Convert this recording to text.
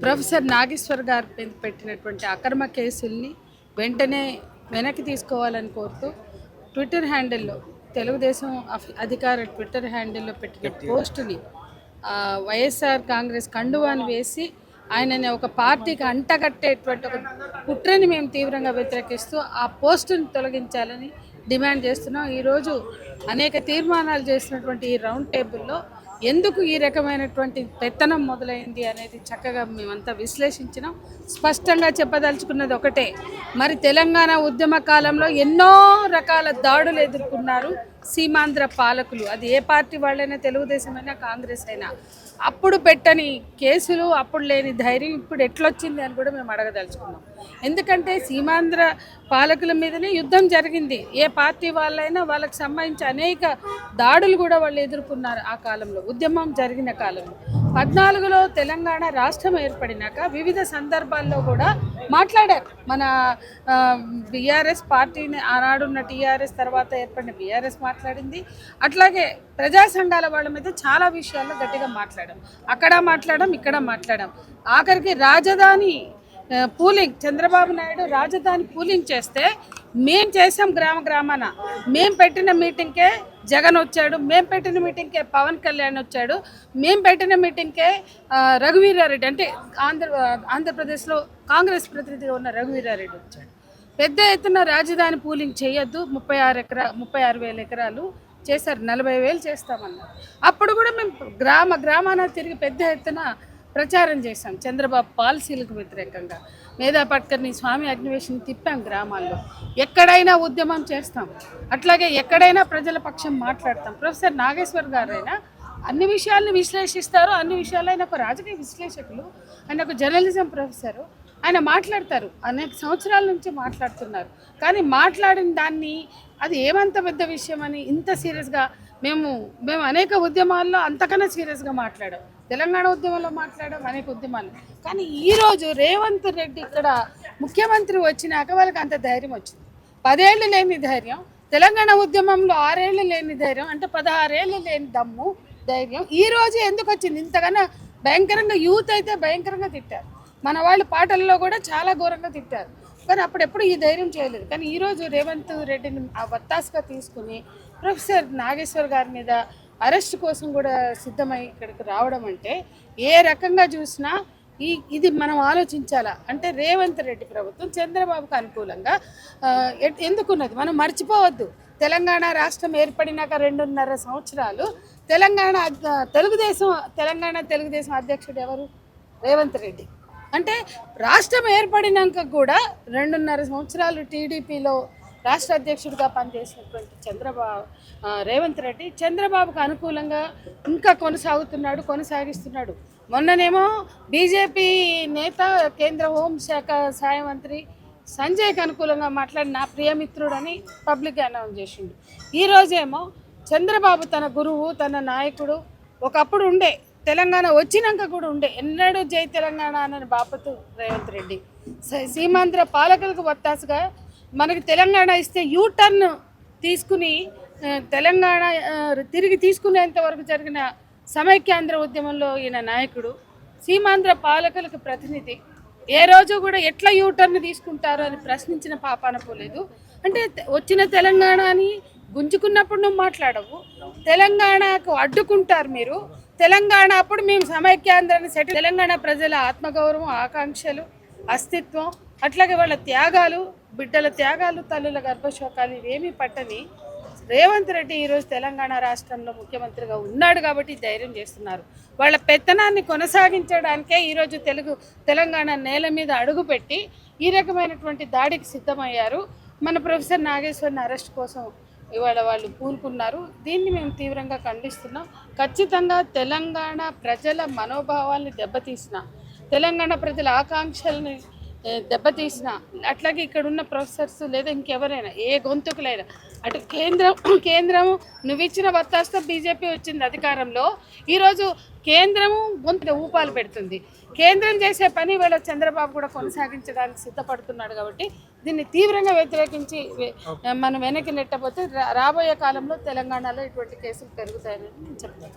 Professor Nageshwar గారు పెట్టినటువంటి అక్రమ కేసుల్ని వెంటనే వెనక్కి తీసుకోవాలని కోరుతూ ట్విట్టర్ హ్యాండిల్లో తెలుగుదేశం అధికార ట్విట్టర్ హ్యాండిల్లో పెట్టిన పోస్టుని వైఎస్ఆర్ కాంగ్రెస్ కండువాని వేసి ఆయనని ఒక పార్టీకి అంటగట్టేటువంటి ఒక కుట్రని మేము తీవ్రంగా వ్యతిరేకిస్తూ ఆ పోస్టుని తొలగించాలని డిమాండ్ చేస్తున్నాం. ఈరోజు అనేక తీర్మానాలు చేసినటువంటి ఈ రౌండ్ టేబుల్లో ఎందుకు ఈ రకమైనటువంటి పెత్తనం మొదలైంది అనేది చక్కగా మేమంతా విశ్లేషించినాం. స్పష్టంగా చెప్పదలుచుకున్నది ఒకటే, మరి తెలంగాణ ఉద్యమ కాలంలో ఎన్నో రకాల దాడులు ఎదుర్కొన్నారు సీమాంధ్ర పాలకులు. అది ఏ పార్టీ వాళ్ళైనా, తెలుగుదేశం అయినా, కాంగ్రెస్ అయినా. అప్పుడు పెట్టని కేసులు, అప్పుడు లేని ధైర్యం ఇప్పుడు ఎట్లొచ్చింది అని కూడా మేము అడగదలుచుకున్నాం. ఎందుకంటే సీమాంధ్ర పాలకుల మీదనే యుద్ధం జరిగింది. ఏ పార్టీ వాళ్ళైనా వాళ్ళకి సంబంధించి అనేక దాడులు కూడా వాళ్ళు ఎదుర్కొన్నారు ఆ కాలంలో, ఉద్యమం జరిగిన కాలంలో. 14లో తెలంగాణ రాష్ట్రం ఏర్పడినాక వివిధ సందర్భాల్లో కూడా మాట్లాడారు. మన బీఆర్ఎస్ పార్టీని, ఆనాడున్న టీఆర్ఎస్ తర్వాత ఏర్పడిన బీఆర్ఎస్ మాట్లాడింది. అట్లాగే ప్రజా సంఘాల వాళ్ళ మీద చాలా విషయాల్లో గట్టిగా మాట్లాడాం. అక్కడ మాట్లాడాం, ఇక్కడ మాట్లాడాం. ఆఖరికి రాజధాని పూలింగ్, చంద్రబాబు నాయుడు రాజధాని పూలింగ్ చేస్తే మేం చేసాం గ్రామాన. మేం పెట్టిన మీటింగ్కే జగన్ వచ్చాడు, మేం పెట్టిన మీటింగ్కే పవన్ కళ్యాణ్ వచ్చాడు, మేం పెట్టిన మీటింగ్కే రఘువీరారెడ్డి, అంటే ఆంధ్రప్రదేశ్లో కాంగ్రెస్ ప్రతినిధిగా ఉన్న రఘువీరారెడ్డి వచ్చాడు. పెద్ద ఎత్తున రాజధాని పూలింగ్ చేయొద్దు, 36,000 ఎకరాలు చేశారు, 40,000 చేస్తామన్నారు. అప్పుడు కూడా మేము గ్రామాన తిరిగి పెద్ద ఎత్తున ప్రచారం చేశాం చంద్రబాబు పాలసీలకు వ్యతిరేకంగా. మేధా పట్కర్ని, స్వామి అగ్నివేశని తిప్పాం గ్రామాల్లో. ఎక్కడైనా ఉద్యమం చేస్తాం, అట్లాగే ఎక్కడైనా ప్రజల పక్షం మాట్లాడతాం. ప్రొఫెసర్ నాగేశ్వర్ గారైనా అన్ని విషయాలను విశ్లేషిస్తారు. అన్ని విషయాలు ఆయన ఒక రాజకీయ విశ్లేషకులు, ఆయన ఒక జర్నలిజం ప్రొఫెసరు. ఆయన మాట్లాడతారు, అనేక సంవత్సరాల నుంచి మాట్లాడుతున్నారు. కానీ మాట్లాడిన దాన్ని అది ఏమంత పెద్ద విషయం అని ఇంత సీరియస్గా మేము అనేక ఉద్యమాల్లో అంతకన్నా సీరియస్గా మాట్లాడాం. తెలంగాణ ఉద్యమంలో మాట్లాడాం, అనేక ఉద్యమాలు. కానీ ఈరోజు రేవంత్ రెడ్డి ఇక్కడ ముఖ్యమంత్రి వచ్చినాక వాళ్ళకి అంత ధైర్యం వచ్చింది. 10 ఏళ్ళు లేని ధైర్యం, తెలంగాణ ఉద్యమంలో 6 ఏళ్ళు లేని ధైర్యం, అంటే 16 ఏళ్ళు లేని దమ్ము ధైర్యం ఈరోజు ఎందుకు వచ్చింది? ఇంతకన్నా భయంకరంగా యూత్ అయితే భయంకరంగా తిట్టారు, మన వాళ్ళు పాటల్లో కూడా చాలా ఘోరంగా తిట్టారు. కానీ అప్పుడెప్పుడు ఈ ధైర్యం చేయలేదు. కానీ ఈరోజు రేవంత్ రెడ్డిని ఆ వత్తాసుగా తీసుకుని ప్రొఫెసర్ నాగేశ్వర్ గారి మీద అరెస్ట్ కోసం కూడా సిద్ధమై ఇక్కడికి రావడం అంటే ఏ రకంగా చూసినా ఇది మనం ఆలోచించాలా. అంటే రేవంత్ రెడ్డి ప్రభుత్వం చంద్రబాబుకు అనుకూలంగా ఎందుకున్నది మనం మర్చిపోవద్దు. తెలంగాణ రాష్ట్రం ఏర్పడినాక 2.5 సంవత్సరాలు తెలుగుదేశం అధ్యక్షుడు ఎవరు? రేవంత్ రెడ్డి. అంటే రాష్ట్రం ఏర్పడినాక కూడా 2.5 సంవత్సరాలు టీడీపీలో రాష్ట్ర అధ్యక్షుడిగా పనిచేసినటువంటి రేవంత్ రెడ్డి చంద్రబాబుకు అనుకూలంగా ఇంకా కొనసాగిస్తున్నాడు. మొన్ననేమో బీజేపీ నేత, కేంద్ర హోంశాఖ సహాయ మంత్రి సంజయ్కి అనుకూలంగా మాట్లాడి నా ప్రియమిత్రుడని పబ్లిక్గా అనౌన్స్ చేసిండు. ఈరోజేమో చంద్రబాబు తన గురువు, తన నాయకుడు, ఒకప్పుడు ఉండే, తెలంగాణ వచ్చినాక కూడా ఉండే, ఎన్నడూ జై తెలంగాణ అనే బాపతు రేవంత్ రెడ్డి సీమాంధ్ర పాలకులకు వత్తాసుగా మనకి తెలంగాణ ఇస్తే యూటర్న్ తీసుకుని తెలంగాణ తిరిగి తీసుకునేంత వరకు జరిగిన సమైక్యాంధ్ర ఉద్యమంలో ఈయన నాయకుడు, సీమాంధ్ర పాలకులకు ప్రతినిధి. ఏ రోజు కూడా ఎట్లా యూటర్న్ తీసుకుంటారు అని ప్రశ్నించిన పాపాన పోలేదు. అంటే వచ్చిన తెలంగాణని గుంజుకున్నప్పుడు నువ్వు మాట్లాడవు, తెలంగాణకు అడ్డుకుంటారు మీరు. తెలంగాణ అప్పుడు మేము సమైక్యాంధ్రాన్ని తెలంగాణ ప్రజల ఆత్మగౌరవం, ఆకాంక్షలు, అస్తిత్వం, అట్లాగే వాళ్ళ త్యాగాలు, బిడ్డల త్యాగాలు, తల్లుల గర్భశోకాలు ఇవేమీ పట్టని రేవంత్ రెడ్డి ఈరోజు తెలంగాణ రాష్ట్రంలో ముఖ్యమంత్రిగా ఉన్నాడు కాబట్టి ధైర్యం చేస్తున్నారు. వాళ్ళ పెత్తనాన్ని కొనసాగించడానికే ఈరోజు తెలంగాణ నేల మీద అడుగుపెట్టి ఈ రకమైనటువంటి దాడికి సిద్ధమయ్యారు. మన ప్రొఫెసర్ నాగేశ్వర్ని అరెస్ట్ కోసం ఇవాళ వాళ్ళు పూనుకున్నారు. దీన్ని మేము తీవ్రంగా ఖండిస్తున్నాం. ఖచ్చితంగా తెలంగాణ ప్రజల మనోభావాల్ని దెబ్బతీసిన, తెలంగాణ ప్రజల ఆకాంక్షల్ని దెబ్బతీసిన, అట్లాగే ఇక్కడ ఉన్న ప్రొఫెసర్స్ లేదా ఇంకెవరైనా ఏ గొంతుకులైనా, అటు కేంద్రము నువ్వు ఇచ్చిన వత్తాస్తో బీజేపీ వచ్చింది అధికారంలో. ఈరోజు కేంద్రము గొంతు ఊపాలు పెడుతుంది. కేంద్రం చేసే పని వీళ్ళ చంద్రబాబు కూడా కొనసాగించడానికి సిద్ధపడుతున్నాడు. కాబట్టి దీన్ని తీవ్రంగా వ్యతిరేకించి మనం వెనక్కి నెట్టబోతే రాబోయే కాలంలో తెలంగాణలో ఇటువంటి కేసులు పెరుగుతాయని చెప్తాను.